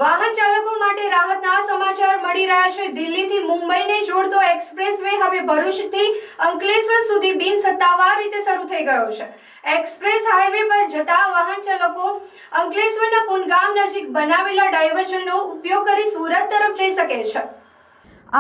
વાહન ચાલકો માટે રાહતના સમાચાર મળી રહ્યા છે। દિલ્હીથી મુંબઈને જોડતો એક્સપ્રેસ વે હવે ભરૂચથી અંકલેશ્વર સુધી બિનસત્તાવાર રીતે શરૂ થઈ ગયો છે। એક્સપ્રેસ હાઈવે પર જતા વાહન ચાલકો અંકલેશ્વરના પુનગામ નજીક બનાવેલા ડાયવર્ઝનનો ઉપયોગ કરી સુરત તરફ જઈ શકે છે।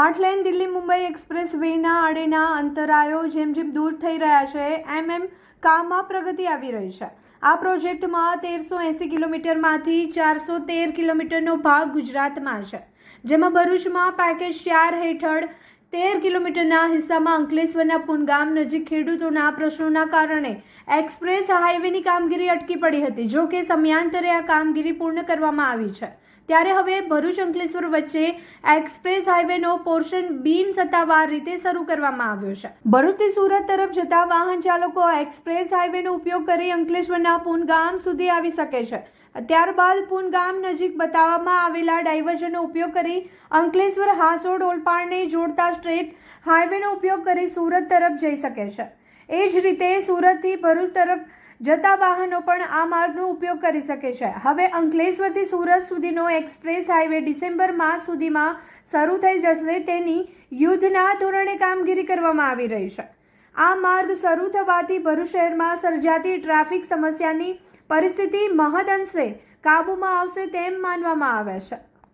8 લેન દિલ્હી મુંબઈ એક્સપ્રેસ વેના આડેના અંતરાયો જેમ જેમ દૂર થઈ રહ્યા છે એમ કામમાં પ્રગતિ આવી રહી છે। આ પ્રોજેક્ટમાં 1380 કિલોમીટરમાંથી 413 કિલોમીટરનો ભાગ ગુજરાતમાં છે, જેમાં ભરૂચમાં પેકેજ 4 હેઠળ 13 કિલોમીટરના હિસ્સામાં અંકલેશ્વરના પુનગામ નજીક ખેડૂતોના પ્રશ્નોના કારણે એક્સપ્રેસ હાઈવેની કામગીરી અટકી પડી હતી। જો કે સમયાંતરે આ કામગીરી પૂર્ણ કરવામાં આવી છે, ત્યારે હવે ભરૂચ અંકલેશ્વર વચ્ચે એક્સપ્રેસ હાઈવેનો પોર્શન બિનસત્તાવાર રીતે શરૂ કરવામાં આવ્યો છે। ભરૂચથી સુરત તરફ જતા વાહન ચાલકો એક્સપ્રેસ હાઈવેનો ઉપયોગ કરી અંકલેશ્વરના પુનગામ સુધી આવી શકે છે। ત્યારબાદ પુનગામ નજીક બતાવવામાં આવેલા ડાયવર્ઝનનો ઉપયોગ કરી અંકલેશ્વર હાસોડ ઓલપાડને જોડતા સ્ટ્રેટ હાઈવેનો ઉપયોગ કરી સુરત તરફ જઈ શકે છે। એ જ રીતે સુરતથી ભરૂચ તરફ જતા વાહનો પણ આ માર્ગનો ઉપયોગ કરી શકે છે। હવે અંકલેશ્વરથી સુરત સુધીનો એક્સપ્રેસ હાઈવે ડિસેમ્બર માસ સુધીમાં શરૂ થઈ જશે। તેની યુદ્ધના ધોરણે કામગીરી કરવામાં આવી રહી છે। આ માર્ગ શરૂ થવાથી ભરૂચ શહેરમાં સર્જાતી ટ્રાફિક સમસ્યાની પરિસ્થિતિ મહદઅંશે કાબૂમાં આવશે તેમ માનવામાં આવે છે।